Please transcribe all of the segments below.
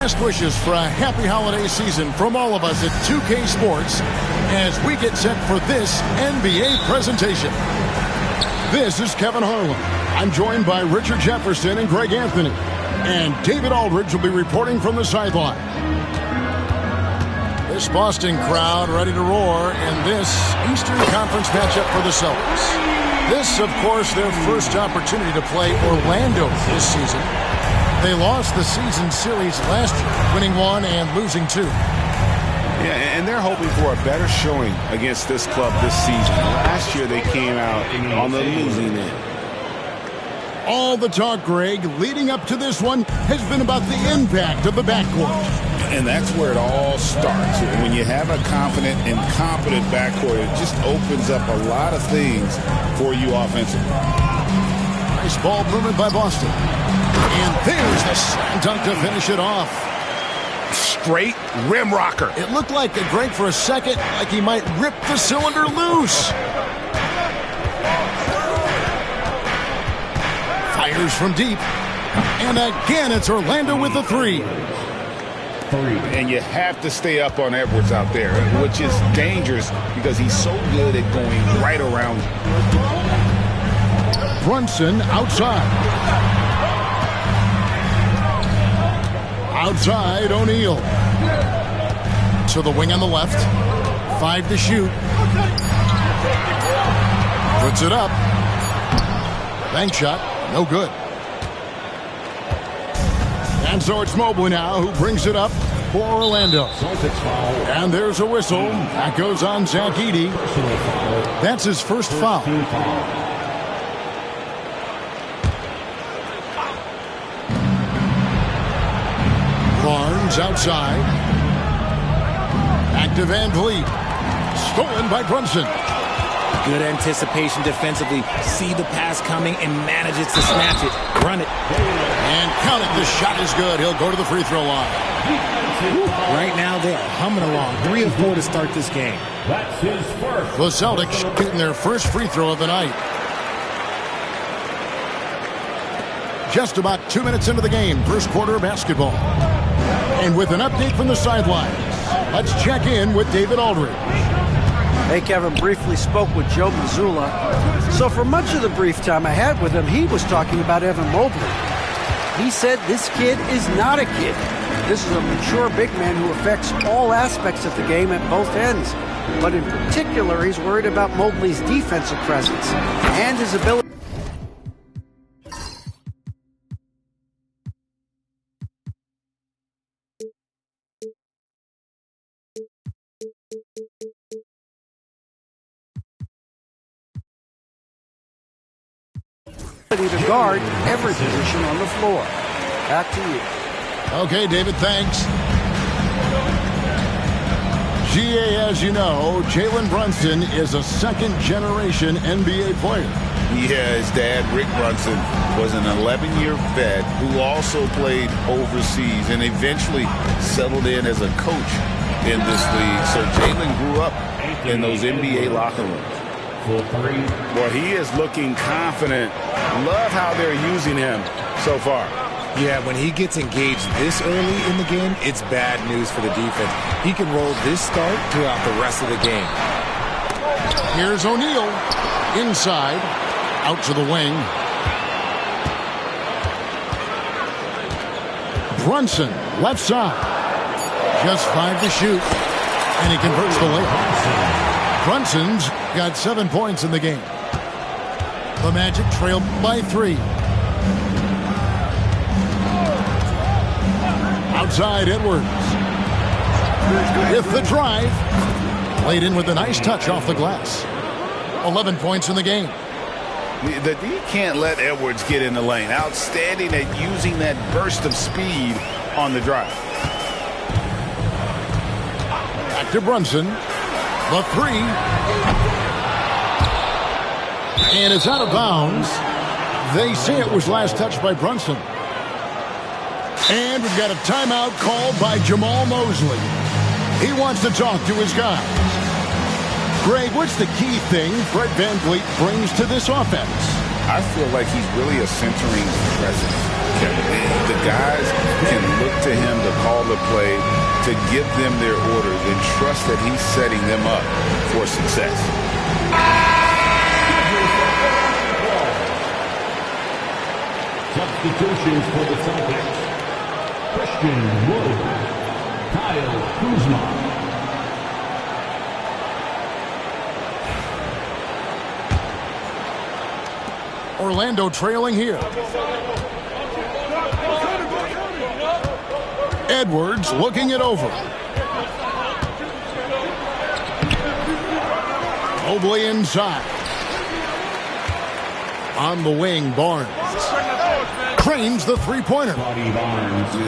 Best wishes for a happy holiday season from all of us at 2K Sports as we get set for this NBA presentation. This is Kevin Harlan. I'm joined by Richard Jefferson and Greg Anthony. And David Aldridge will be reporting from the sideline. This Boston crowd ready to roar in this Eastern Conference matchup for the Celtics. This, of course, their first opportunity to play Orlando this season. They lost the season series last year, winning 1 and losing 2. Yeah, and they're hoping for a better showing against this club this season. Last year they came out on the losing end. All the talk, Greg, leading up to this one has been about the impact of the backcourt. And that's where it all starts. When you have a confident and competent backcourt, it just opens up a lot of things for you offensively. Nice ball movement by Boston. And there's the slam dunk to finish it off. Straight rim rocker. It looked like, Greg, for a second, like he might rip the cylinder loose. Fires from deep. And again, it's Orlando with the 3. And you have to stay up on Edwards out there, which is dangerous because he's so good at going right around you. Brunson outside. Outside, O'Neal. To the wing on the left. 5 to shoot. Puts it up. Bank shot. No good. And so it's Mobley now who brings it up for Orlando. And there's a whistle. That goes on Zach Edey. That's his first foul. Barnes outside. Back to Van Vliet. Stolen by Brunson. Good anticipation defensively. See the pass coming and manages to snatch it. Run it. And count it. The shot is good. He'll go to the free throw line. Right now they are humming along. 3 of 4 to start this game. That's his first. The Celtics getting their first free throw of the night. Just about 2 minutes into the game. First quarter of basketball. And with an update from the sidelines, let's check in with David Aldridge. Hey, Kevin, briefly spoke with Joe Mazzulla. So for much of the brief time I had with him, he was talking about Evan Mobley. He said this kid is not a kid. This is a mature big man who affects all aspects of the game at both ends. But in particular, he's worried about Mobley's defensive presence and his ability to guard every position on the floor. Back to you. Okay, David, thanks. GA, as you know, Jalen Brunson is a second-generation NBA player. Yeah, his dad, Rick Brunson, was an 11-year vet who also played overseas and eventually settled in as a coach in this league. So Jalen grew up in those NBA locker rooms. Well, he is looking confident. Love how they're using him so far. Yeah, when he gets engaged this early in the game, it's bad news for the defense. He can roll this start throughout the rest of the game. Here's O'Neal. Inside. Out to the wing. Brunson, left side. Just 5 to shoot. And he converts the layup. Brunson's got 7 points in the game. The Magic trailed by 3. Outside Edwards. With the drive. Played in with a nice touch off the glass. 11 points in the game. The D can't let Edwards get in the lane. Outstanding at using that burst of speed on the drive. Back to Brunson. The 3. And it's out of bounds. They say it was last touched by Brunson. And we've got a timeout called by Jamal Mosley. He wants to talk to his guys. Greg, what's the key thing Fred VanVleet brings to this offense? I feel like he's really a centering presence. Kevin. The guys can look to him to call the play, to give them their orders, and trust that he's setting them up for success. Substitutions for the Celtics. Christian Wood, Kyle Kuzma. Orlando trailing here. Edwards looking it over. Mobley inside. On the wing, Barnes. Cranes the three-pointer.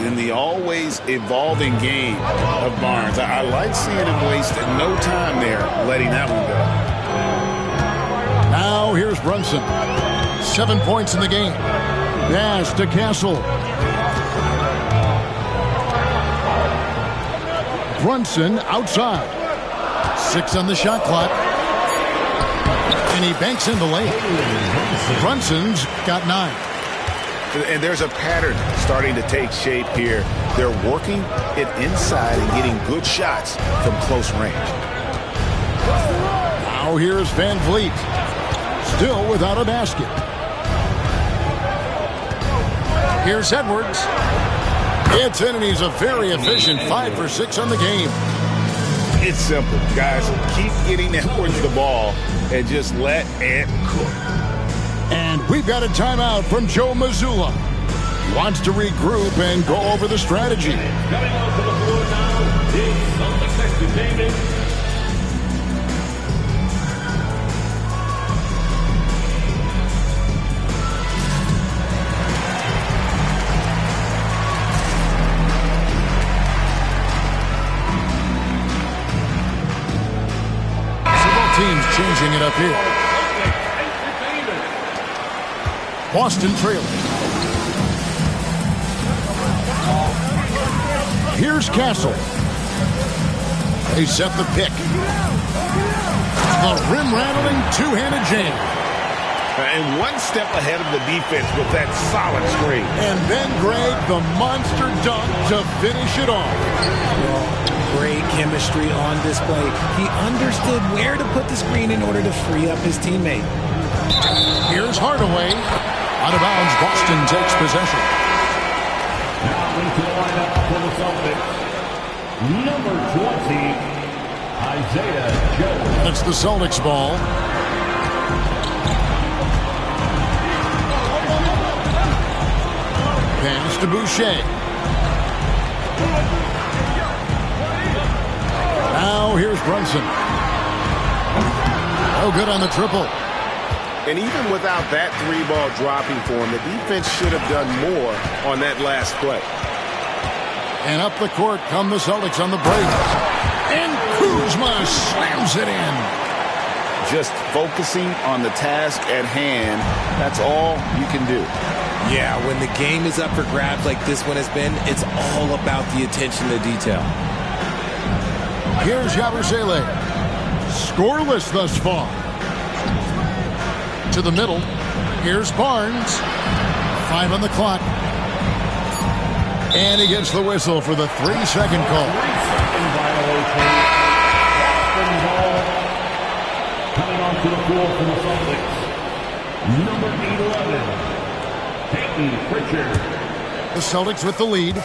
In the always evolving game of Barnes, I like seeing him waste no time there, letting that one go. Now here's Brunson. 7 points in the game. Pass to Castle. Brunson outside. 6 on the shot clock. And he banks in the lane. Brunson's got 9. And there's a pattern starting to take shape here. They're working it inside and getting good shots from close range. Now here's Van Vliet. Still without a basket. Here's Edwards. It's in, and he's a very efficient 5 for 6 on the game. It's simple, guys. Keep getting Edwards the ball and just let it cook. And we've got a timeout from Joe Mazzulla. Wants to regroup and go over the strategy. Coming onto the floor now, the Celtics entertainment. Teams changing it up here. Boston trailing. Here's Castle. They set the pick. The rim-rattling two-handed jam. And one step ahead of the defense with that solid screen. And then Greg, the monster dunk to finish it off. Great chemistry on display. He understood where to put the screen in order to free up his teammate. Here's Hardaway. Out of bounds, Boston takes possession. Now into the lineup for the Celtics. Number 20, Isaiah Joe. It's the Celtics ball. Pass to Boucher. Now here's Brunson. Oh, good on the triple. And even without that 3-ball dropping for him, the defense should have done more on that last play. And up the court come the Celtics on the break. And Kuzma slams it in. Just focusing on the task at hand, that's all you can do. Yeah, when the game is up for grabs like this one has been, it's all about the attention to detail. Here's Yabusele. Scoreless thus far. To the middle. Here's Barnes. 5 on the clock. And he gets the whistle for the 3-second call. 3-second violation. Boston ball. Coming onto the floor for the Celtics. Number 11. Peyton Pritchard. The Celtics with the lead.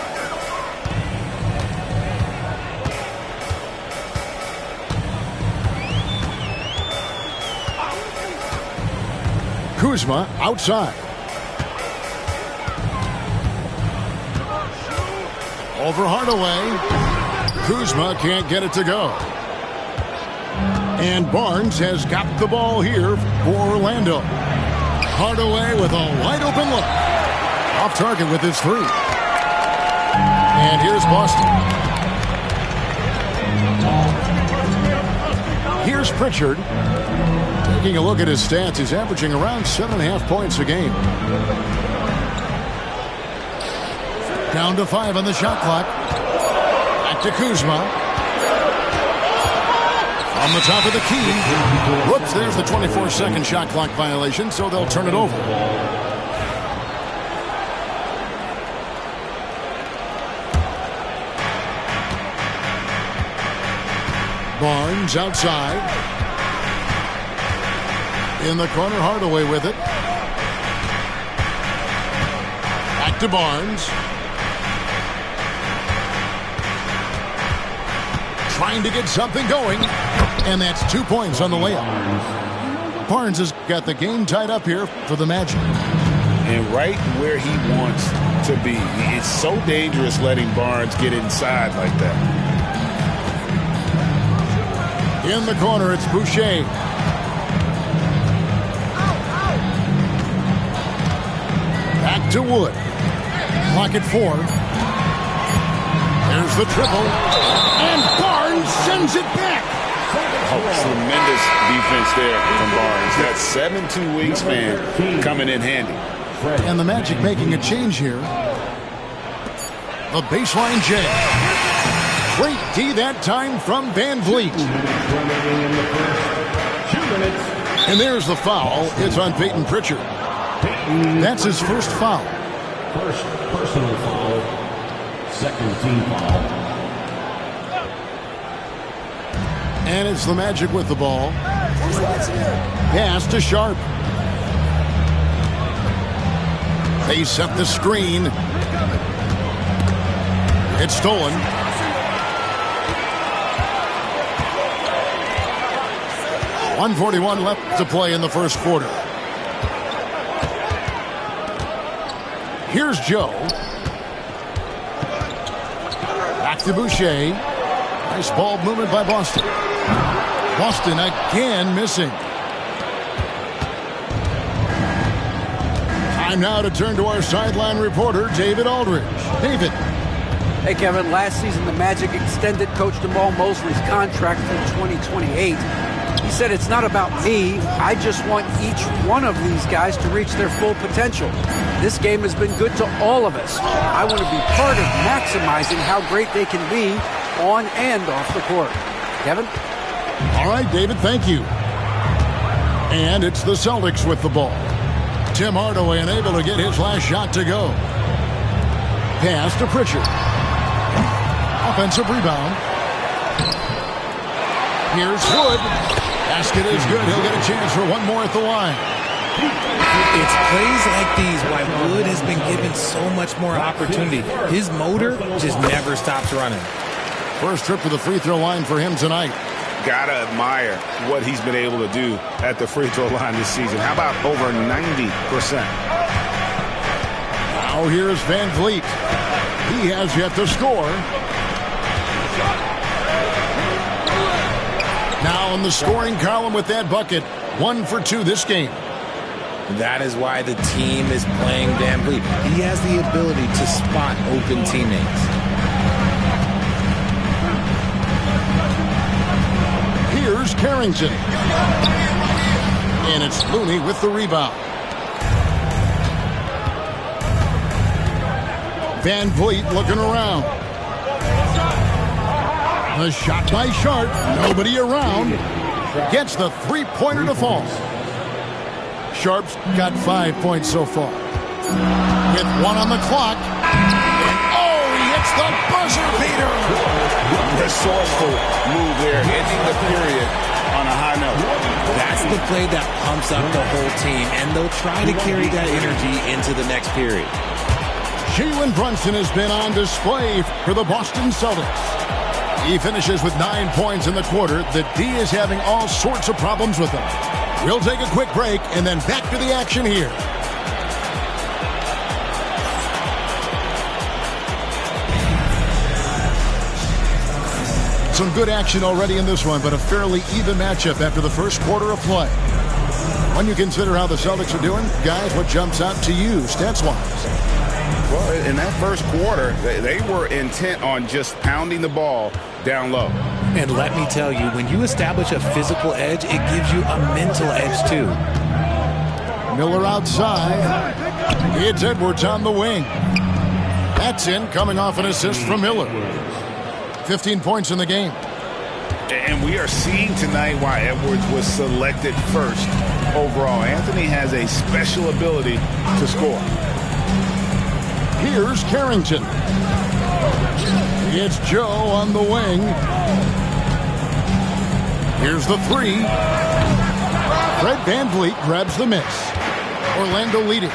Kuzma outside. Over Hardaway. Kuzma can't get it to go. And Barnes has got the ball here for Orlando. Hardaway with a wide-open look. Off target with his 3. And here's Boston. Here's Pritchard. Taking a look at his stats, he's averaging around 7.5 points a game. Down to 5 on the shot clock. Back to Kuzma. On the top of the key. Whoops, there's the 24-second shot clock violation, so they'll turn it over. Barnes outside. In the corner, Hardaway with it. Back to Barnes. Trying to get something going. And that's 2 points on the layup. Barnes has got the game tied up here for the Magic. And right where he wants to be. It's so dangerous letting Barnes get inside like that. In the corner, it's Boucher. Back to Wood. Clock at 4. There's the triple. And Barnes sends it back. Oh, tremendous defense there from Barnes. That 7'2" wingspan coming in handy. And the Magic making a change here. The baseline J. Great D that time from Van Vliet. And there's the foul. It's on Peyton Pritchard. That's his first foul. First personal foul. Second team foul. And it's the Magic with the ball. Pass to Sharp. They set the screen. It's stolen. .141 left to play in the first quarter. Here's Joe. Back to Boucher. Nice ball movement by Boston. Boston again missing. Time now to turn to our sideline reporter, David Aldridge. David. Hey, Kevin, last season the Magic extended Coach Jamal Mosley's contract through 2028. He said, it's not about me. I just want each one of these guys to reach their full potential. This game has been good to all of us. I want to be part of maximizing how great they can be on and off the court. Kevin? All right, David, thank you. And it's the Celtics with the ball. Tim Hardaway unable to get his last shot to go. Pass to Pritchard. Offensive rebound. Here's Wood. Basket is good. He'll get a chance for one more at the line. It's plays like these why Wood has been given so much more opportunity. His motor just never stops running. First trip to the free throw line for him tonight. Gotta admire what he's been able to do at the free throw line this season. How about over 90%? Now here's Van Vliet. He has yet to score. Now in the scoring column with that bucket. 1 for 2 this game. That is why the team is playing Van Vliet. He has the ability to spot open teammates. Here's Carrington. And it's Looney with the rebound. Van Vliet looking around. The shot by Sharp. Nobody around. Gets the three-pointer to fall. Sharp's got 5 points so far. With 1 on the clock. Oh, he hits the buzzer beater. Resourceful move there, ending the period on a high note. That's the play that pumps up the whole team, and they'll try to carry that energy into the next period. Jalen Brunson has been on display for the Boston Celtics. He finishes with 9 points in the quarter. The D is having all sorts of problems with him. We'll take a quick break and then back to the action here. Some good action already in this one, but a fairly even matchup after the first quarter of play. When you consider how the Celtics are doing, guys, what jumps out to you stats-wise? Well, in that first quarter, they were intent on just pounding the ball down low. And let me tell you, when you establish a physical edge, it gives you a mental edge too. Miller outside. It's Edwards on the wing. That's in, coming off an assist from Miller. 15 points in the game. And we are seeing tonight why Edwards was selected first overall. Anthony has a special ability to score. Here's Carrington. It's Joe on the wing. Here's the three. Fred VanVleet grabs the miss. Orlando leading.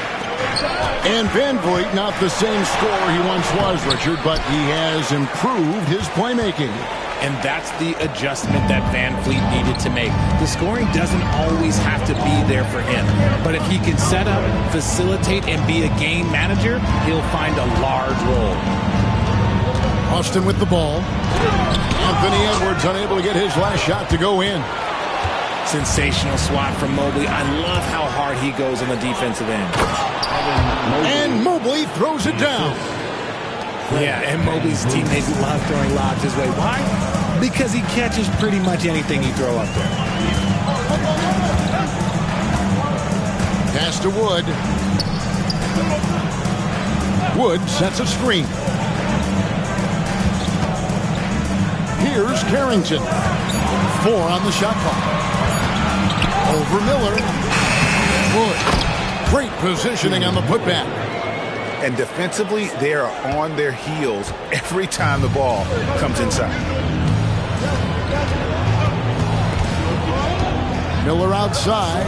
And VanVleet, not the same scorer he once was, Richard, but he has improved his playmaking. And that's the adjustment that VanVleet needed to make. The scoring doesn't always have to be there for him. But if he can set up, facilitate, and be a game manager, he'll find a large role. Austin with the ball. Anthony Edwards unable to get his last shot to go in. Sensational swat from Mobley. I love how hard he goes on the defensive end. And Mobley throws it down. Yeah, and Mobley's teammates love throwing lobs his way. Why? Because he catches pretty much anything you throw up there. Pass to Wood. Wood sets a screen. Here's Carrington. 4 on the shot clock. Over Miller. Wood. Great positioning on the putback. And defensively, they are on their heels every time the ball comes inside. Miller outside.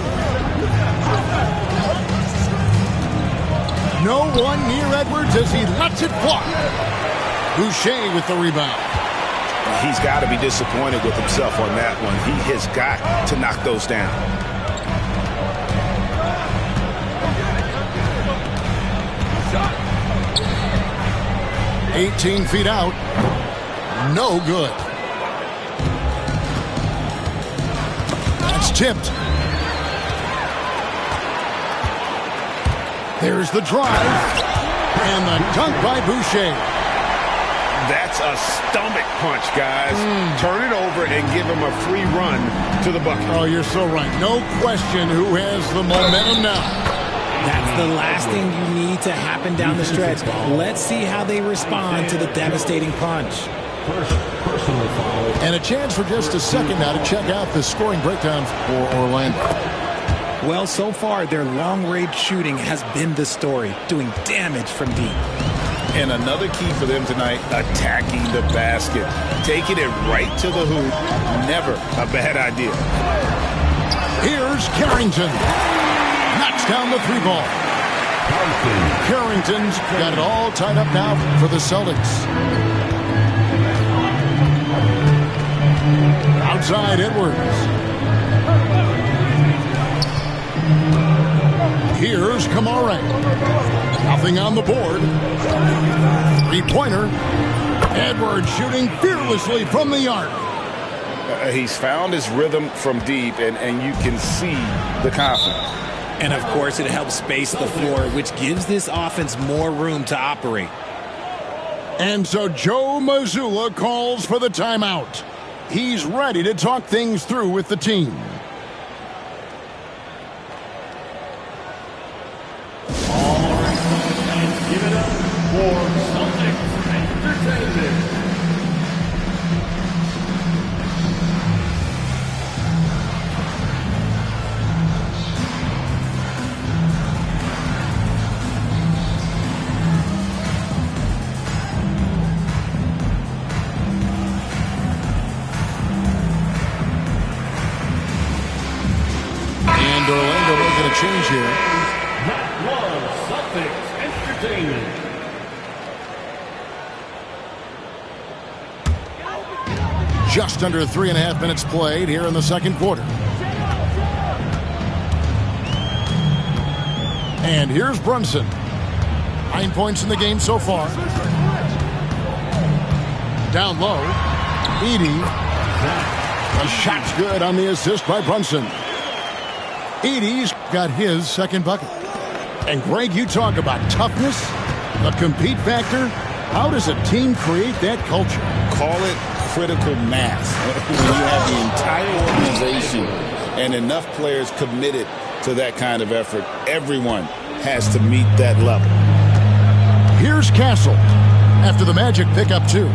No one near Edwards as he lets it fly. Boucher with the rebound. He's got to be disappointed with himself on that one. He has got to knock those down. Shot. 18 feet out. No good. That's tipped. There's the drive. And the dunk by Boucher. That's a stomach punch, guys. Turn it over and give him a free run to the bucket. Oh, you're so right. No question who has the momentum now. That's the last thing you need to happen down the stretch. Let's see how they respond to the devastating punch. Personal foul. And a chance for just a second now to check out the scoring breakdown for Orlando. Well, so far, their long-range shooting has been the story, doing damage from deep. And another key for them tonight, attacking the basket. Taking it right to the hoop, never a bad idea. Here's Carrington. Knocks down the three ball. Carrington's got it all tied up now for the Celtics. Outside Edwards. Here's Kamara. Nothing on the board. Three-pointer. Edwards shooting fearlessly from the arc. He's found his rhythm from deep, and you can see the confidence. And, of course, it helps space the floor, which gives this offense more room to operate. And so Joe Mazzulla calls for the timeout. He's ready to talk things through with the team. All right, and give it up for Celtics Entertainment. And Orlando making a change here. That was Celtics Entertainment. Just under 3.5 minutes played here in the second quarter. And here's Brunson. 9 points in the game so far. Down low. Edey. The shot's good on the assist by Brunson. Edey's got his second bucket. And Greg, you talk about toughness, the compete factor. How does a team create that culture? Call it critical mass. When you have the entire organization and enough players committed to that kind of effort, everyone has to meet that level. Here's Castle after the Magic pick up 2.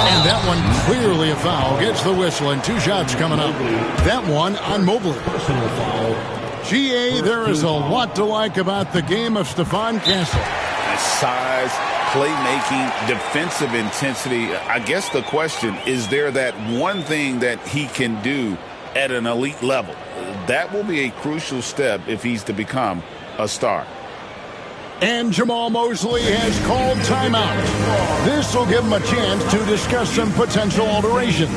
And that one clearly a foul. Gets the whistle and 2 shots coming up. That one on Mobley. Personal foul. GA, there is a lot to like about the game of Stephon Castle. Size, playmaking, defensive intensity. I guess the question is there that one thing that he can do at an elite level? That will be a crucial step if he's to become a star. And Jamal Mosley has called timeout. This will give him a chance to discuss some potential alterations.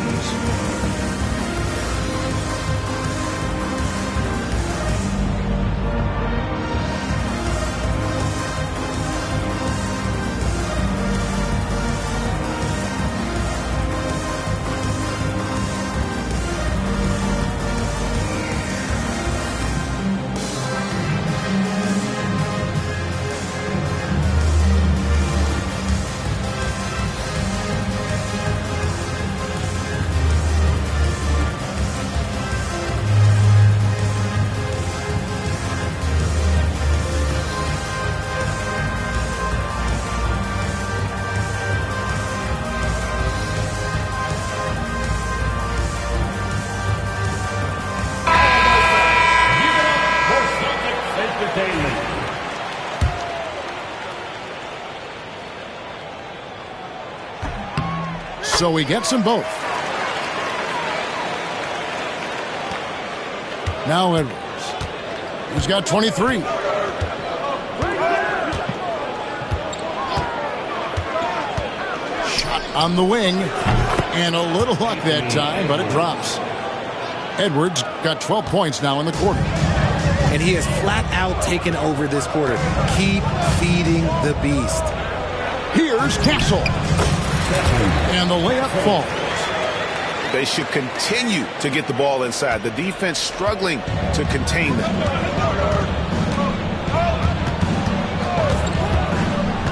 So he gets them both. Now Edwards. He's got 23. Shot on the wing. And a little luck that time, but it drops. Edwards got 12 points now in the quarter. And he has flat out taken over this quarter. Keep feeding the beast. Here's Castle. And the layup falls. They should continue to get the ball inside. The defense struggling to contain them.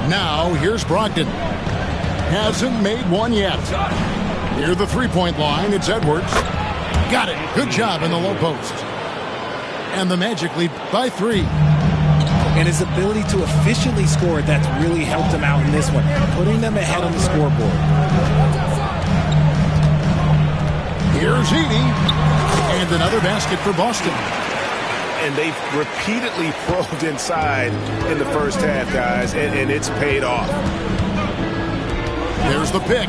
Now here's Brogdon. Hasn't made one yet. Near the three-point line, it's Edwards. Got it. Good job in the low post. And the Magic lead by 3. And his ability to efficiently score, that's really helped him out in this one, putting them ahead on the scoreboard. Here's Edey. And another basket for Boston. And they've repeatedly probed inside in the first half, guys, and it's paid off. There's the pick.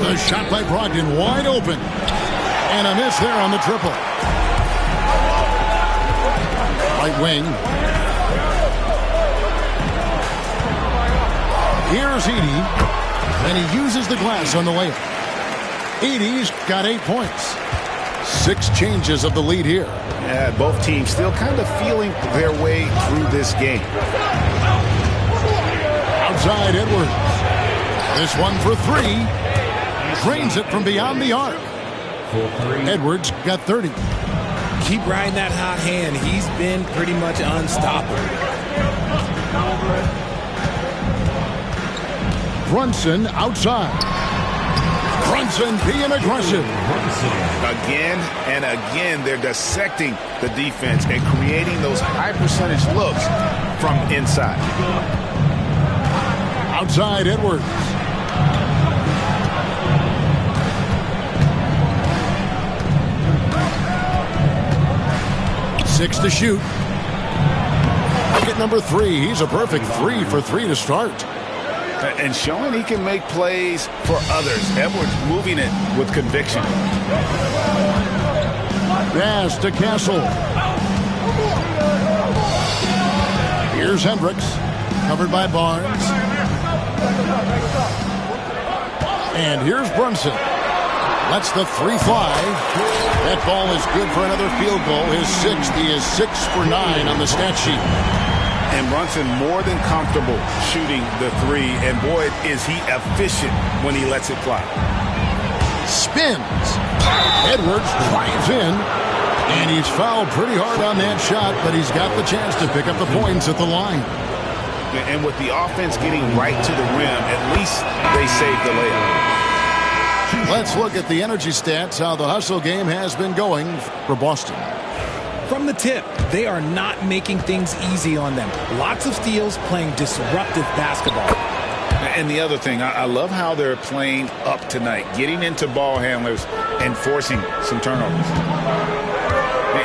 The shot by Brogdon wide open. And a miss there on the triple. Right wing. Here's Edey. And he uses the glass on the layup. Edey's got 8 points. 6 changes of the lead here. Yeah, both teams still kind of feeling their way through this game. Outside Edwards. This one for 3. Drains it from beyond the arc. Edwards got 30. Keep riding that hot hand. He's been pretty much unstoppable. Brunson outside. Brunson being aggressive. Again and again, they're dissecting the defense and creating those high percentage looks from inside. Outside Edwards. Six to shoot. Bucket number 3. He's a perfect 3 for 3 to start. And showing he can make plays for others. Edwards moving it with conviction. Pass to Castle. Here's Hendricks. Covered by Barnes. And here's Brunson. Lets the 3 fly. That ball is good for another field goal. His 6th. He is 6 for 9 on the stat sheet. And Brunson more than comfortable shooting the 3. And boy, is he efficient when he lets it fly. Spins. Edwards drives in. And he's fouled pretty hard on that shot, but he's got the chance to pick up the points at the line. And with the offense getting right to the rim, at least they saved the layup. Let's look at the energy stats, how the hustle game has been going for Boston. From the tip, they are not making things easy on them. Lots of steals, playing disruptive basketball. And the other thing, I love how they're playing up tonight, getting into ball handlers and forcing some turnovers.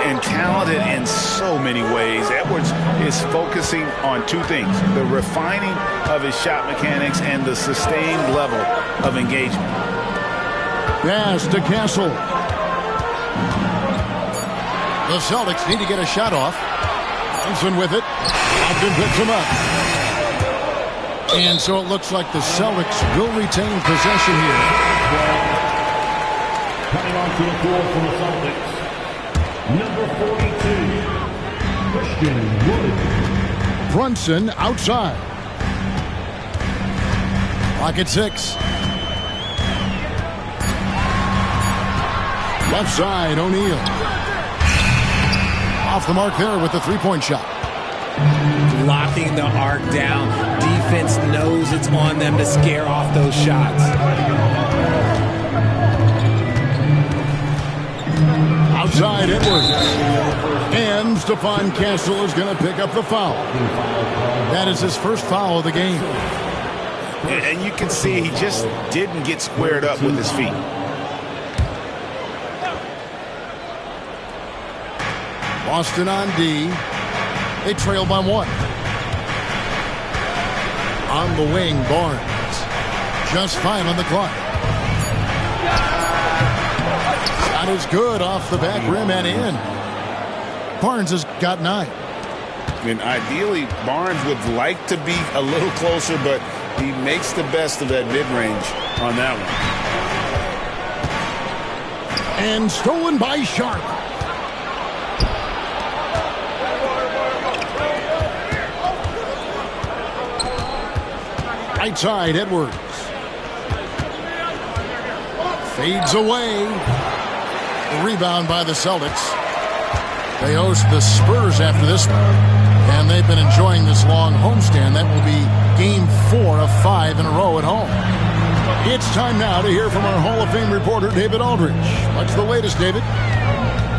And talented in so many ways. Edwards is focusing on two things: the refining of his shot mechanics and the sustained level of engagement. Pass to Castle. The Celtics need to get a shot off. Thompson with it. Ogden picks him up. And so it looks like the Celtics will retain possession here. Coming onto the floor for the Celtics, number 42, Christian Wood. Brunson outside. Clock at 6. Left side, O'Neal. Off the mark there with the three-point shot. Locking the arc down. Defense knows it's on them to scare off those shots. Outside, Edwards. And Stephon Castle is going to pick up the foul. That is his first foul of the game. And you can see he just didn't get squared up with his feet. Boston on D. They trail by 1. On the wing, Barnes. Just 5 on the clock. Shot is good off the back rim and in. Barnes has got 9. And ideally, Barnes would like to be a little closer, but he makes the best of that mid-range on that one. And stolen by Sharp. Right side, Edwards. Fades away. The rebound by the Celtics. They host the Spurs after this one. And they've been enjoying this long homestand. That will be game 4 of 5 in a row at home. It's time now to hear from our Hall of Fame reporter, David Aldridge. What's the latest, David?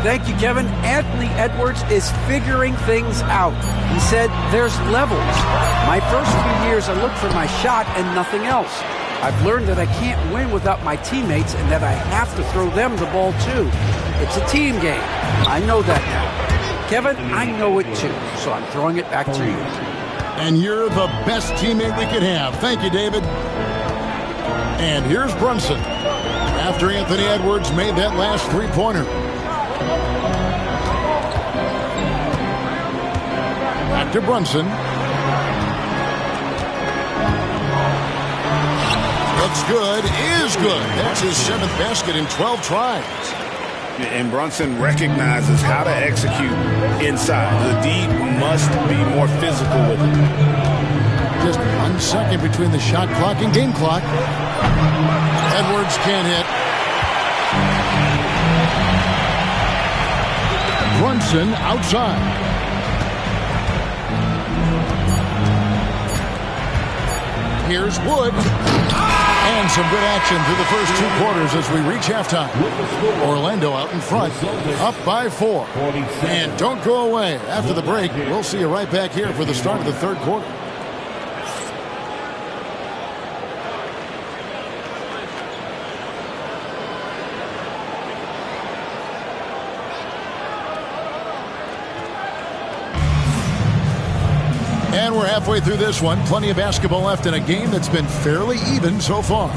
Thank you, Kevin. Anthony Edwards is figuring things out. He said there's levels. My first few years, I looked for my shot and nothing else. I've learned that I can't win without my teammates and that I have to throw them the ball too. It's a team game. I know that now. Kevin, I know it too, so I'm throwing it back to you. And you're the best teammate we could have. Thank you, David. And here's Brunson after Anthony Edwards made that last three-pointer. Back to Brunson. Looks good, is good. That's his 7th basket in 12 tries. And Brunson recognizes how to execute inside. The D must be more physical with it. Just 1 second between the shot clock and game clock. Edwards can't hit. Brunson outside. Here's Wood. And some good action through the first 2 quarters as we reach halftime. Orlando out in front, up by 4. And don't go away. After the break, we'll see you right back here for the start of the third quarter. And we're halfway through this one. Plenty of basketball left in a game that's been fairly even so far.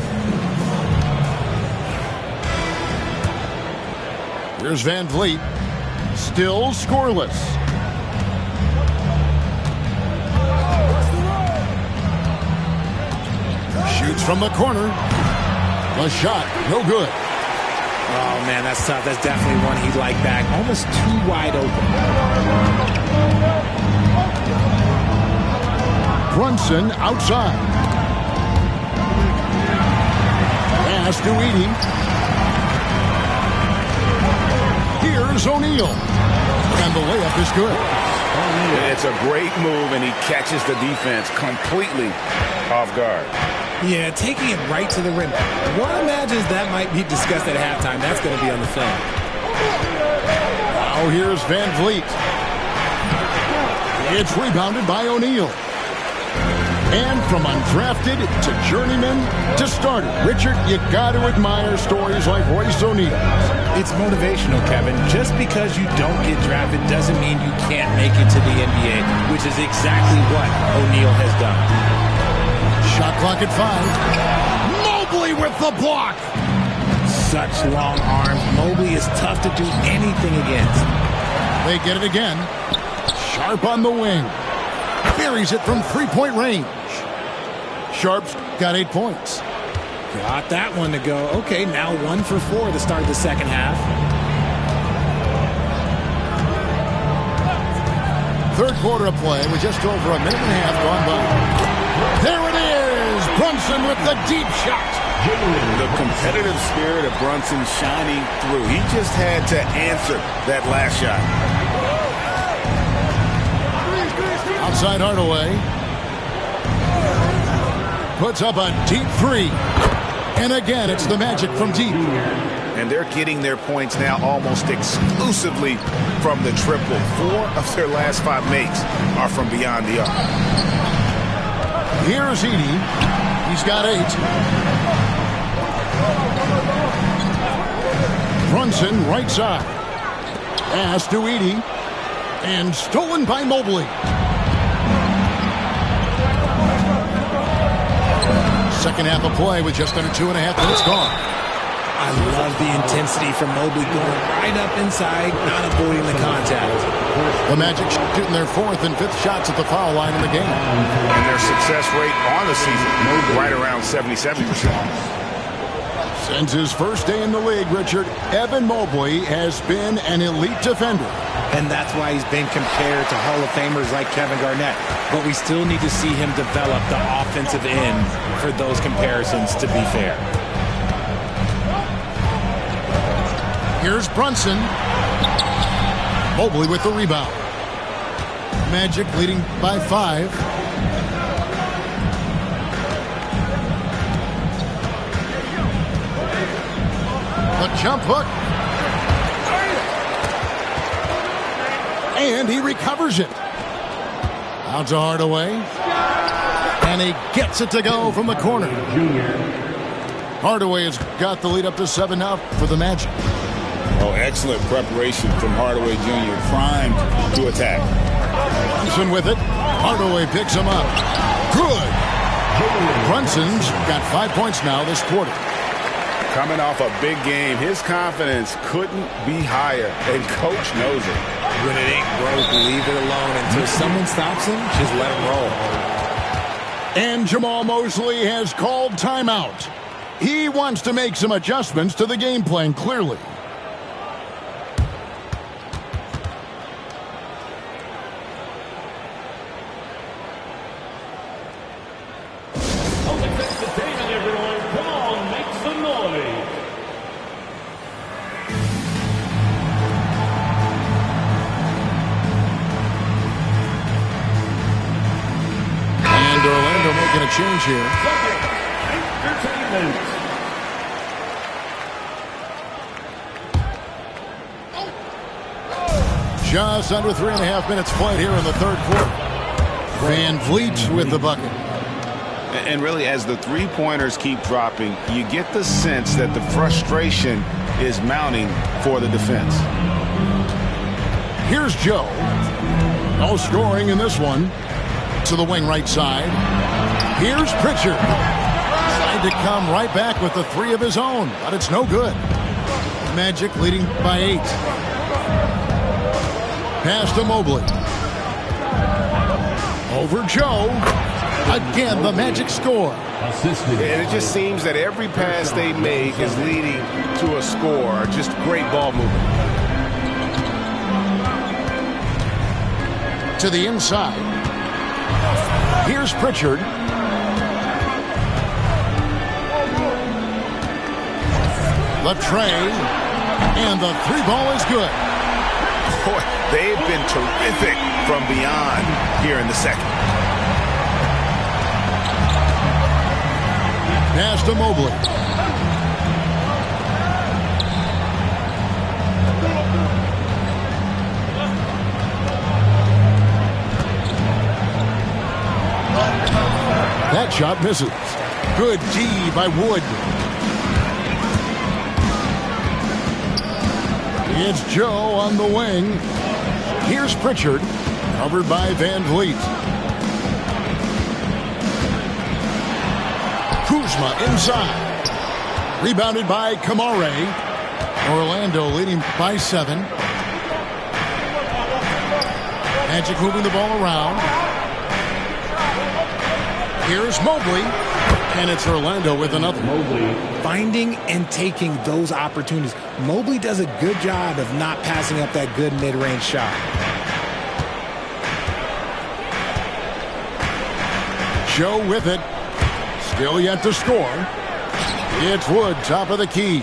Here's Van Vliet. Still scoreless. Shoots from the corner. The shot, no good. Oh, man, that's tough. That's definitely one he'd like back. Almost too wide open. Brunson outside. Pass to Edey. Here's O'Neal. And the layup is good. It's a great move, and he catches the defense completely off guard. Yeah, taking it right to the rim. One imagines that might be discussed at halftime. That's going to be on the film. Now here's Van Vliet. It's rebounded by O'Neal. And from undrafted to journeyman to starter, Richard, you got to admire stories like Royce O'Neal. It's motivational, Kevin. Just because you don't get drafted doesn't mean you can't make it to the NBA, which is exactly what O'Neal has done. Shot clock at 5. Mobley with the block. Such long arms. Mobley is tough to do anything against. They get it again. Sharp on the wing. Buries it from three-point range. Sharp's got 8 points. Got that one to go. Okay, now 1 for 4 to start the second half. Third quarter of play with just over a minute and a half gone by. There it is! Brunson with the deep shot. The competitive spirit of Brunson shining through. He just had to answer that last shot. Outside Hardaway. Puts up a deep 3. And again, it's the Magic from deep. And they're getting their points now almost exclusively from the triple. 4 of their last 5 makes are from beyond the arc. Here's Edey. He's got 8. Brunson right side. Pass to Edey. And stolen by Mobley. Second half of play with just under 2.5 minutes gone. I love the intensity from Mobley going right up inside, not avoiding the contact. The Magic shooting their 4th and 5th shots at the foul line in the game. And their success rate on the season, right around 77%. Since his first day in the league, Richard, Evan Mobley has been an elite defender. And that's why he's been compared to Hall of Famers like Kevin Garnett. But we still need to see him develop the offensive end for those comparisons to be fair. Here's Brunson. Mobley with the rebound. Magic leading by 5. The jump hook. And he recovers it. Out to Hardaway. And he gets it to go from the corner. Hardaway has got the lead up to 7 now for the Magic. Oh, excellent preparation from Hardaway Jr. Primed to attack. Brunson with it. Hardaway picks him up. Good. Brunson's got 5 points now this quarter. Coming off a big game, his confidence couldn't be higher, and coach knows it. When it ain't broke, leave it alone. Until someone stops him, just let him roll. And Jamal Mosley has called timeout. He wants to make some adjustments to the game plan, clearly. A change here. Just under 3.5 minutes played here in the third quarter. Van Vliet with the bucket. And really, as the three-pointers keep dropping, you get the sense that the frustration is mounting for the defense. Here's Joe. No scoring in this one. To the wing right side. Here's Pritchard. Trying to come right back with the 3 of his own, but it's no good. Magic leading by 8. Pass to Mobley. Over Joe. Again, the Magic score. And it just seems that every pass they make is leading to a score. Just great ball movement. To the inside. Here's Pritchard. The tray. And the 3 ball is good. Boy, they've been terrific from beyond here in the second. Pass to Mobley. That shot misses. Good D by Wood. It's Joe on the wing. Here's Pritchard, covered by Van Vliet. Kuzma inside. Rebounded by Kamare. Orlando leading by 7. Magic moving the ball around. Here's Mobley. And it's Orlando with another. Mobley. Finding and taking those opportunities. Mobley does a good job of not passing up that good mid-range shot. Joe with it. Still yet to score. It's Wood, top of the key.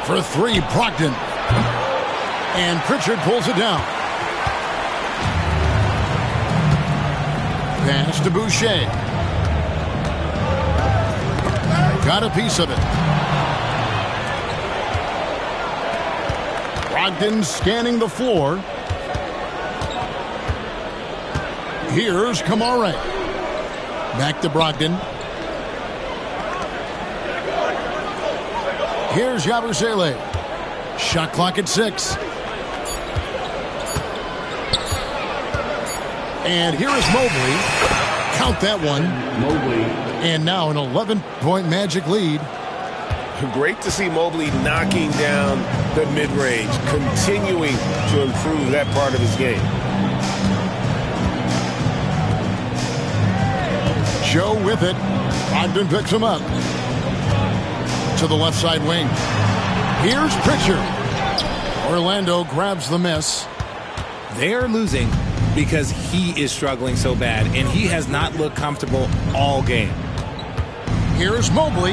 For 3, Brogdon. And Pritchard pulls it down. Pass to Boucher. Got a piece of it. Brogdon scanning the floor. Here's Kamare. Back to Brogdon. Here's Yabusele. Shot clock at 6. And here is Mobley. Count that one. Mobley. And now an 11-point Magic lead. Great to see Mobley knocking down the mid-range, continuing to improve that part of his game. Joe with it. Brogdon picks him up. To the left side wing. Here's Pritchard. Orlando grabs the miss. They're losing because he is struggling so bad, and he has not looked comfortable all game. Here's Mobley.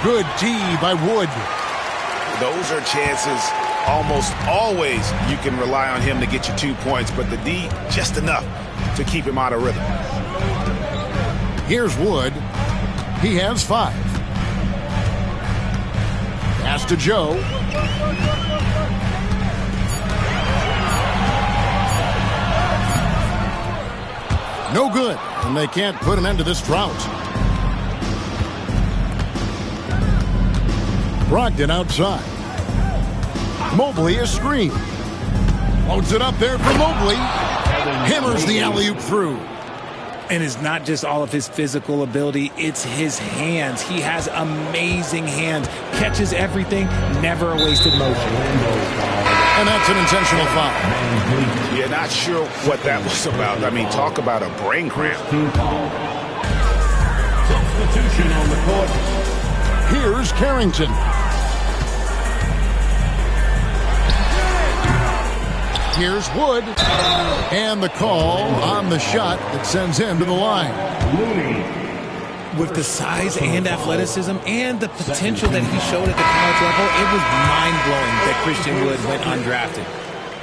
Good D by Wood. Those are chances almost always you can rely on him to get you 2 points, but the D just enough to keep him out of rhythm. Here's Wood. He has 5. Pass to Joe. No good, and they can't put an end to this drought. Brogdon outside. Mobley is screened. Loads it up there for Mobley. Hammers the alley-oop through. And it's not just all of his physical ability, it's his hands. He has amazing hands. Catches everything, never a wasted motion. And that's an intentional foul. Yeah, not sure what that was about. I mean, talk about a brain cramp. Substitution on the court. Here's Carrington. Here's Wood. And the call on the shot that sends him to the line. With the size and athleticism and the potential that he showed at the college level, it was mind-blowing that Christian Wood went undrafted.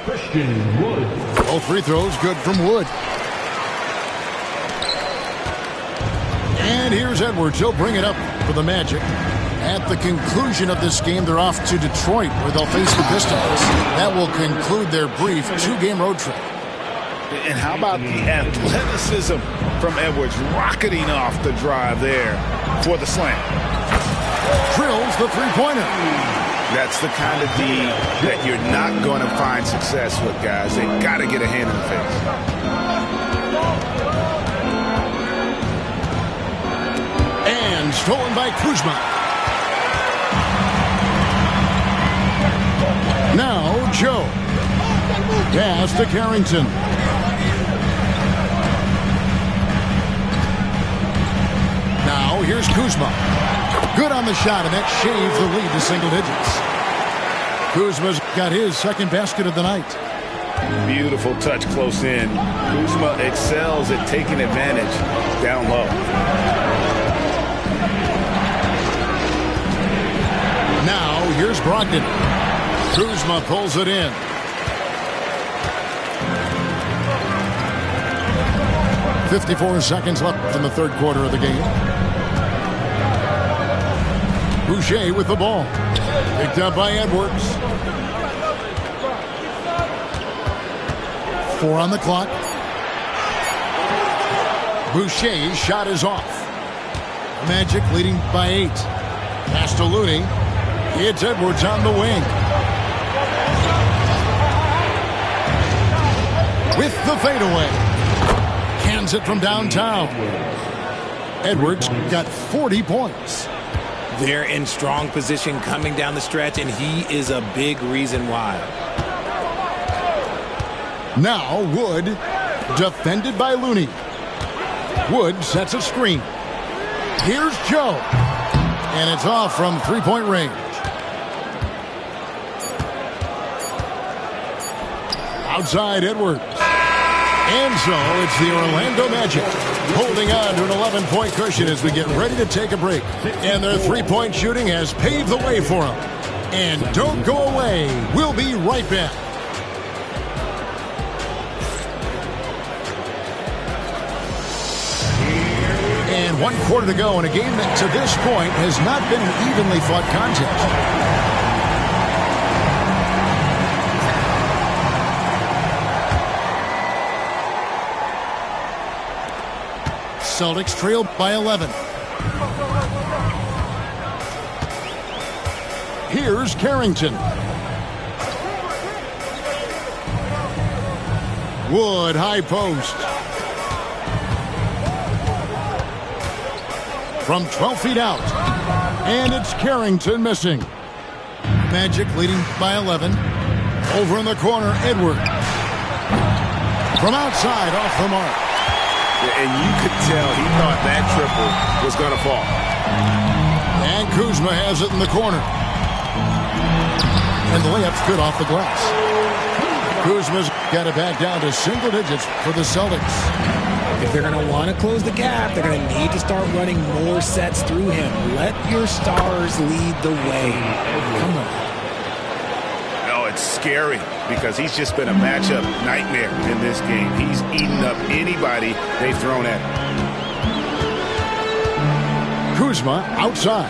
Christian Wood. Both free throws good from Wood. And here's Edwards. He'll bring it up for the Magic. At the conclusion of this game, they're off to Detroit, where they'll face the Pistons. That will conclude their brief 2-game road trip. And how about the athleticism from Edwards rocketing off the drive there for the slam. Drills the three-pointer. That's the kind of D that you're not going to find success with, guys. They got to get a hand in the face. And stolen by Kuzma. Now Joe. Pass to Carrington. Now here's Kuzma. Good on the shot, and that shaves the lead to single digits. Kuzma's got his second basket of the night. Beautiful touch close in. Kuzma excels at taking advantage down low. Now here's Brogdon. Kuzma pulls it in. .54 seconds left in the third quarter of the game. Boucher with the ball. Picked up by Edwards. 4 on the clock. Boucher's shot is off. Magic leading by 8. Pass to Looney. It's Edwards on the wing. With the fadeaway. Cans it from downtown. Edwards got 40 points. They're in strong position coming down the stretch, and he is a big reason why. Now Wood, defended by Looney. Wood sets a screen. Here's Joe. And it's off from three-point range. Outside Edwards. And so it's the Orlando Magic holding on to an 11-point cushion as we get ready to take a break. And their three-point shooting has paved the way for them. And don't go away. We'll be right back. And 1 quarter to go in a game that to this point has not been an evenly fought contest. Celtics trail by 11. Here's Carrington. Wood, high post. From 12 feet out. And it's Carrington missing. Magic leading by 11. Over in the corner, Edwards. From outside, off the mark. And you could tell he thought that triple was going to fall. And Kuzma has it in the corner. And the layup's good off the glass. Kuzma's got it back down to single digits for the Celtics. If they're going to want to close the gap, they're going to need to start running more sets through him. Let your stars lead the way. Come on. No, it's scary because he's just been a matchup nightmare in this game. He's eaten up anybody they've thrown at him. Kuzma outside.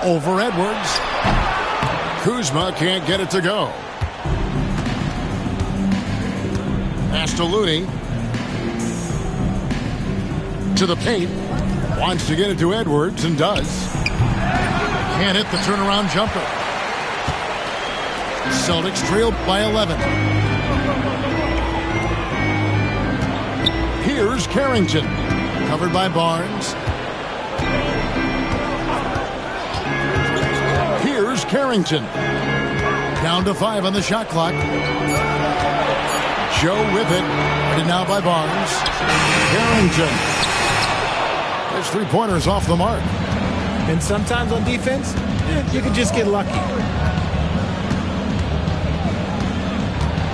Over Edwards. Kuzma can't get it to go. Pass to Looney. To the paint. Wants to get it to Edwards and does. Can't hit the turnaround jumper. Celtics trail by 11. Here's Carrington. Covered by Barnes. Here's Carrington. Down to 5 on the shot clock. Joe with it. And now by Barnes. Carrington. His three-pointers off the mark. And sometimes on defense, you can just get lucky.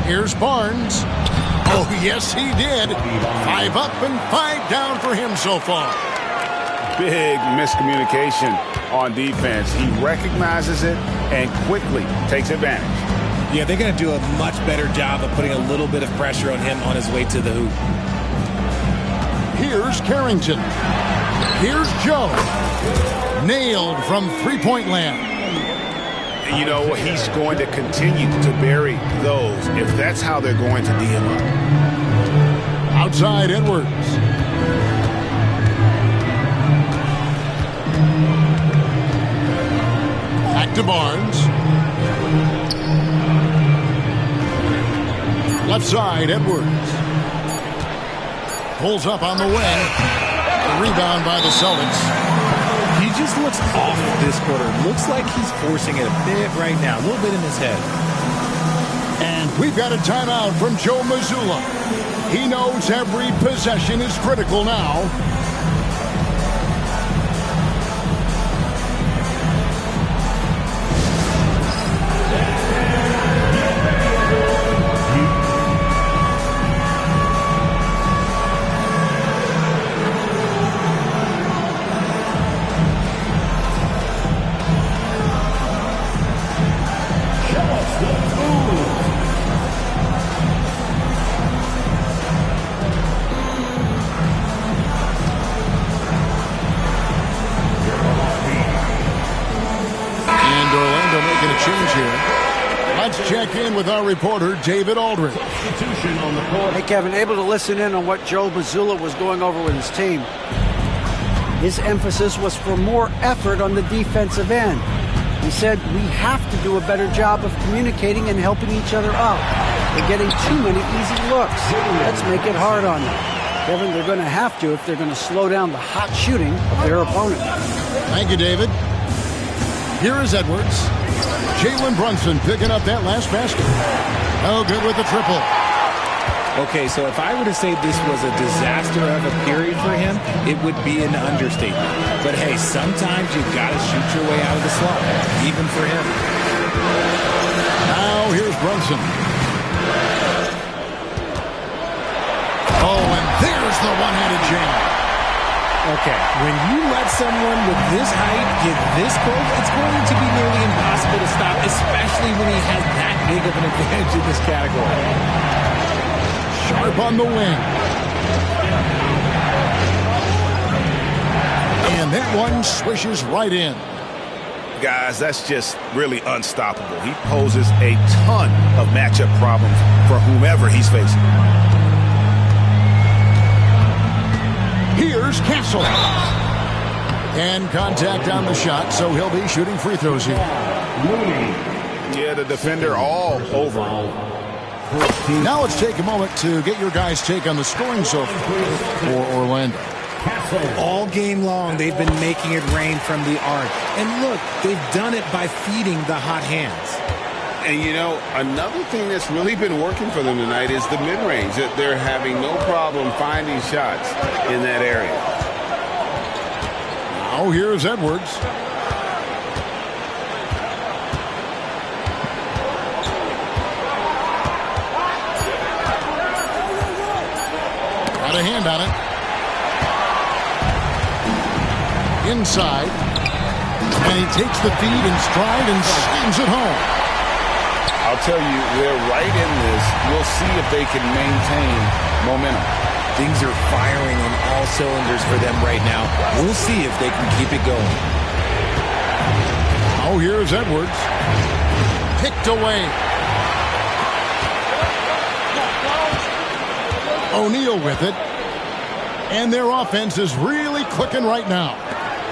Here's Barnes. Oh, yes, he did. 5 up and 5 down for him so far. Big miscommunication on defense. He recognizes it and quickly takes advantage. Yeah, they're going to do a much better job of putting a little bit of pressure on him on his way to the hoop. Here's Carrington. Here's Joe. Nailed from three-point land. You know, he's going to continue to bury those if that's how they're going to D him up. Outside Edwards. Back to Barnes. Left side, Edwards. Pulls up on the wing. A rebound by the Celtics. He just looks off this quarter. Looks like he's forcing it a bit right now. A little bit in his head. And we've got a timeout from Joe Mazzulla. He knows every possession is critical now. with our reporter, David Aldridge. Substitution on the court. Hey, Kevin, able to listen in on what Joe Mazzulla was going over with his team. His emphasis was for more effort on the defensive end. He said, we have to do a better job of communicating and helping each other out. They're getting too many easy looks. Let's make it hard on them. Kevin, they're going to have to if they're going to slow down the hot shooting of their opponent. Thank you, David. Here is Edwards. Jalen Brunson picking up that last basket. Oh, good with the triple. Okay, so if I were to say this was a disaster of a period for him, it would be an understatement. But hey, sometimes you got to shoot your way out of the slump, even for him. Now here's Brunson. Oh, and there's the one-handed jam. Okay, when you let someone with this height get this close, it's going to be nearly impossible to stop, especially when he has that big of an advantage in this category. Sharp on the wing. And that one swishes right in. Guys, that's just really unstoppable. He poses a ton of matchup problems for whomever he's facing. Here's Castle. And contact on the shot, so he'll be shooting free throws here. Yeah, the defender all over. Now let's take a moment to get your guys' take on the scoring so far for Orlando. All game long, they've been making it rain from the arc. And look, they've done it by feeding the hot hands. And, you know, another thing that's really been working for them tonight is the mid-range. That they're having no problem finding shots in that area. Now here's Edwards. Got a hand on it. Inside. And he takes the feed in stride and slams it home. I'll tell you, they're right in this. We'll see if they can maintain momentum. Things are firing on all cylinders for them right now. We'll see if they can keep it going. Oh, here's Edwards. Picked away. O'Neal with it. And their offense is really clicking right now.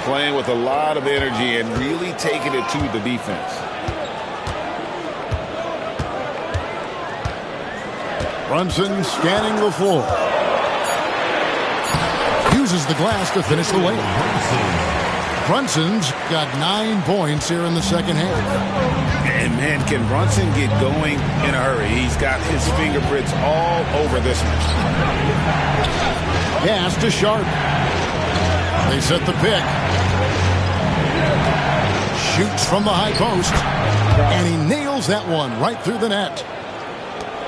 Playing with a lot of energy and really taking it to the defense. Brunson scanning the floor. Uses the glass to finish the layup. Brunson's got 9 points here in the second half. And, man, can Brunson get going in a hurry? He's got his fingerprints all over this one. Pass to Sharp. They set the pick. Shoots from the high post. And he nails that one right through the net.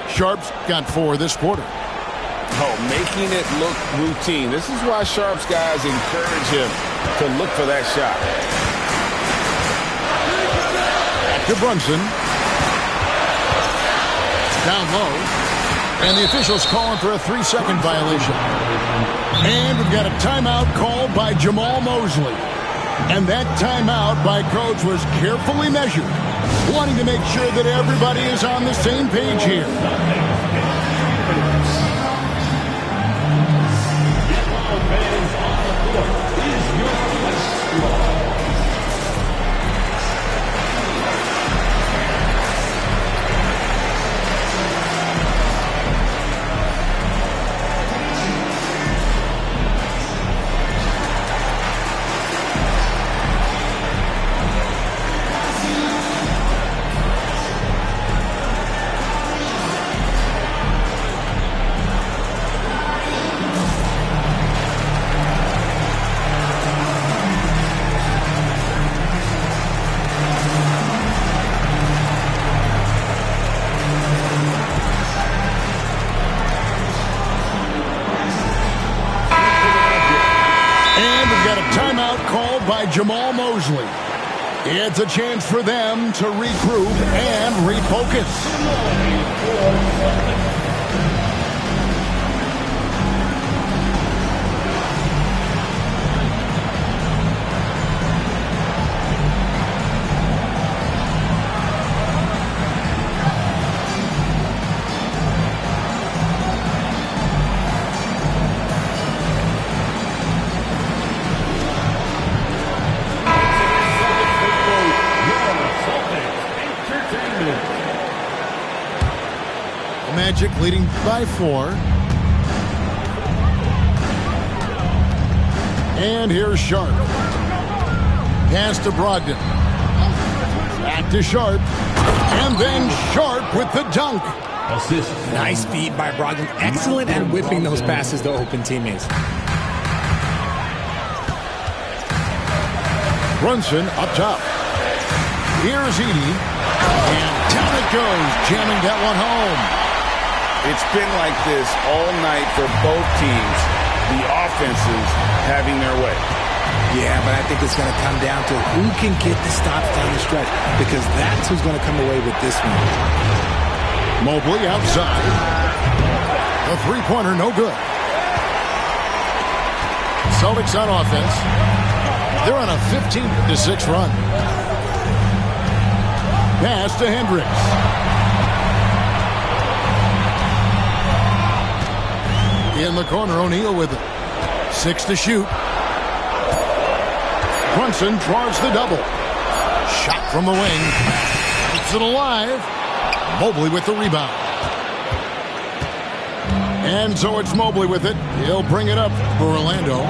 Sharp's got 4 this quarter. Oh, making it look routine. This is why Sharp's guys encourage him to look for that shot. Back to Brunson. Down low. And the officials calling for a 3-second violation. And we've got a timeout called by Jamal Mosley. And that timeout by Coach was carefully measured, wanting to make sure that everybody is on the same page here. Jamal Mosley. It's a chance for them to regroup and refocus. The Magic leading by 4. And here's Sharp. Pass to Brogdon. Back to Sharp. And then Sharp with the dunk. Assist. Nice feed by Brogdon. Excellent at whipping those passes to open teammates. Brunson up top. Here's Edey. And down it goes, jamming that one home. It's been like this all night for both teams. The offenses having their way. Yeah, but I think it's going to come down to who can get the stops down the stretch, because that's who's going to come away with this one. Mobley outside. The three-pointer, no good. Celtics on offense. They're on a 15-6 run. Pass to Hendricks. In the corner, O'Neal with it. 6 to shoot. Brunson draws the double. Shot from the wing. Keeps it alive. Mobley with the rebound. And so it's Mobley with it. He'll bring it up for Orlando.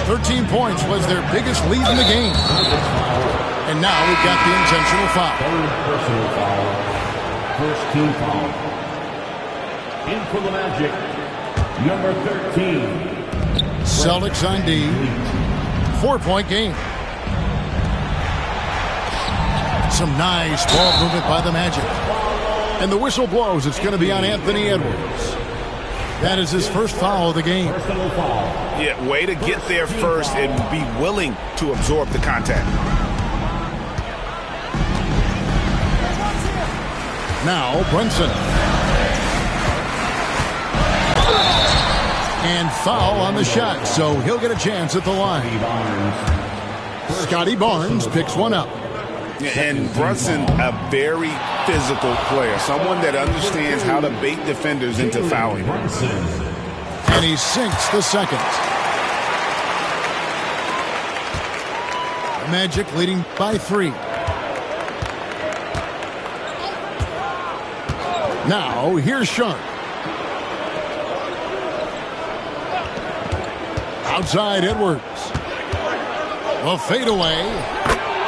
13 points was their biggest lead in the game. And now we've got the intentional foul. Third personal foul. First team foul. In for the Magic, number 13. Celtics on D. 4-point game. Some nice ball movement by the Magic. And the whistle blows. It's going to be on Anthony Edwards. That is his first foul of the game. Personal foul. Yeah, way to get there first and be willing to absorb the contact. Now Brunson. And foul on the shot, so he'll get a chance at the line. Scotty Barnes picks one up. And Brunson, a very physical player, someone that understands how to bait defenders into fouling. And he sinks the second. The Magic leading by 3. Now here's Sharp. Outside Edwards. The fadeaway.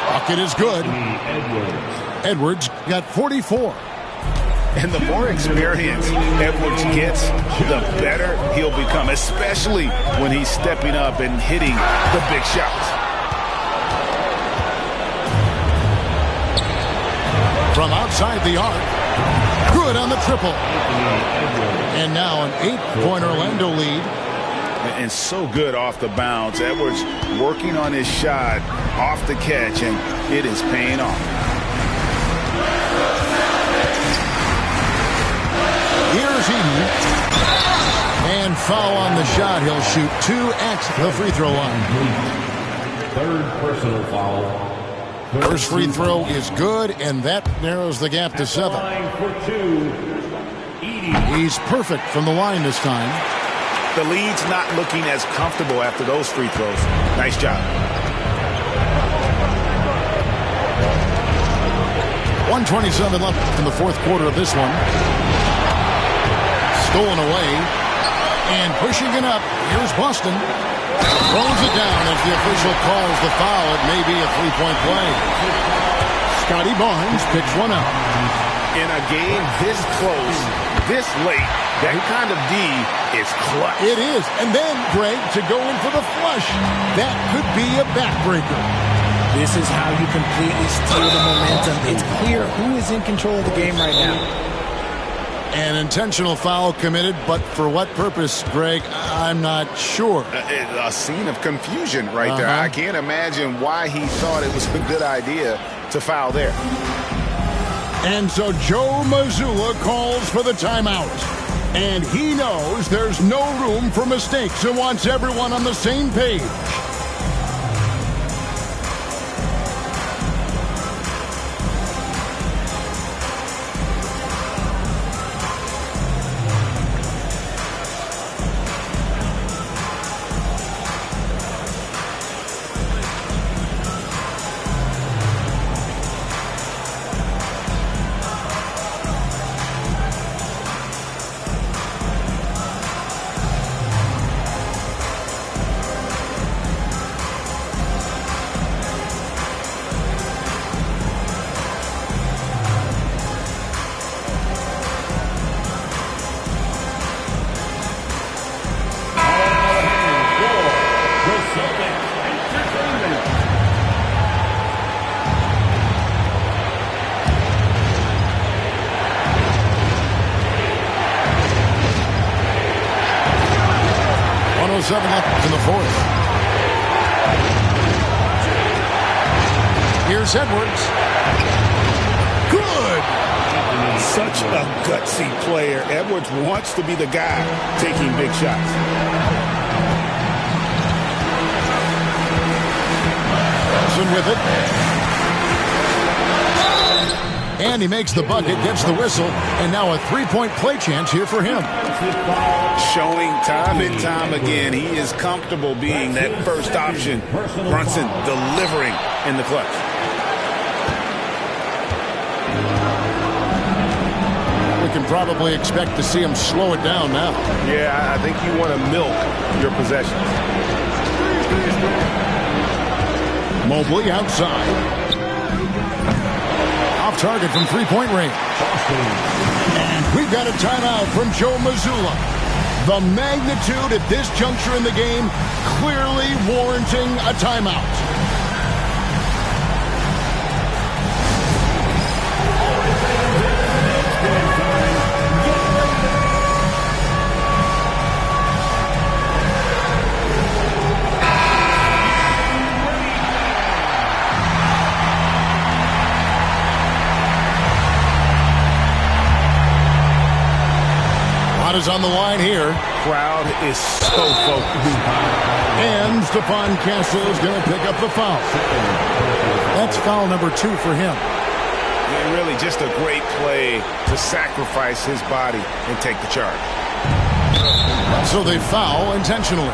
Bucket is good. Edwards got 44. And the more experience Edwards gets, the better he'll become, especially when he's stepping up and hitting the big shots. From outside the arc. Good on the triple. And now an 8-point Orlando lead. And so good off the bounce. Edwards working on his shot off the catch, and it is paying off. Here's Edey. And foul on the shot. He'll shoot 2 at the free throw line. Third personal foul. First free throw is good, and that narrows the gap to 7. Line for 2. Edey. He's perfect from the line this time. The lead's not looking as comfortable after those free throws. Nice job. 1:27 left in the fourth quarter of this one. Stolen away. And pushing it up. Here's Boston. Throws it down as the official calls the foul. It may be a 3-point play. Scotty Barnes picks one up. In a game this close, this late, that kind of D is clutch. It is. And then, Greg, to go in for the flush. That could be a backbreaker. This is how you completely steal the momentum. It's clear who is in control of the game right now. An intentional foul committed, but for what purpose, Greg, I'm not sure. A scene of confusion right there. I can't imagine why he thought it was a good idea to foul there. And so Joe Mazzulla calls for the timeout. And he knows there's no room for mistakes and wants everyone on the same page. 2:07 left in the fourth. Here's Edwards. Good. Such a gutsy player. Edwards wants to be the guy taking big shots. With it. And he makes the bucket, gets the whistle, and now a three-point play chance here for him. Showing time and time again he is comfortable being that first option. Brunson delivering in the clutch. We can probably expect to see him slow it down now. Yeah, I think you want to milk your possessions. Mobley outside. Off target from three-point range. And we've got a timeout from Joe Mazzulla. The magnitude at this juncture in the game clearly warranting a timeout. Is on the line here. Crowd is so focused. And Stephon Castle is going to pick up the foul. That's foul number 2 for him. And really just a great play to sacrifice his body and take the charge. So they foul intentionally.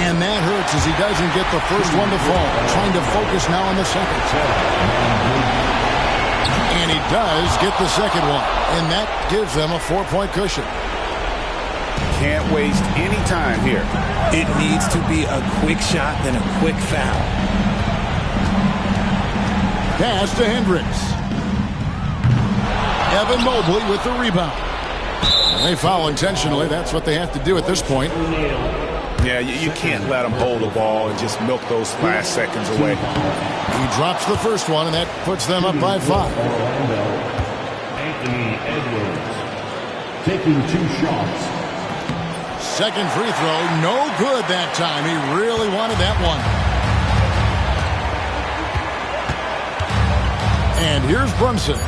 And that hurts as he doesn't get the first one to fall. Trying to focus now on the second. And he does get the second one. And that gives them a 4-point cushion. Can't waste any time here. It needs to be a quick shot, then a quick foul. Pass to Hendricks. Evan Mobley with the rebound. And they foul intentionally. That's what they have to do at this point. Yeah, you can't let them hold the ball and just milk those last seconds away. He drops the first one, and that puts them up by 5. Anthony Edwards taking 2 shots. Second free throw, no good that time. He really wanted that one. And here's Brunson.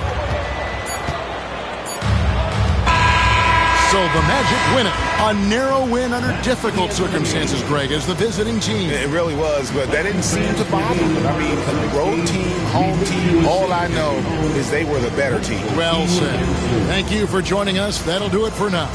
So the Magic win it. A narrow win under difficult circumstances, Greg, as the visiting team. It really was, but that didn't seem to bother them. I mean, road team, home team, all I know is they were the better team. Well said. Thank you for joining us. That'll do it for now.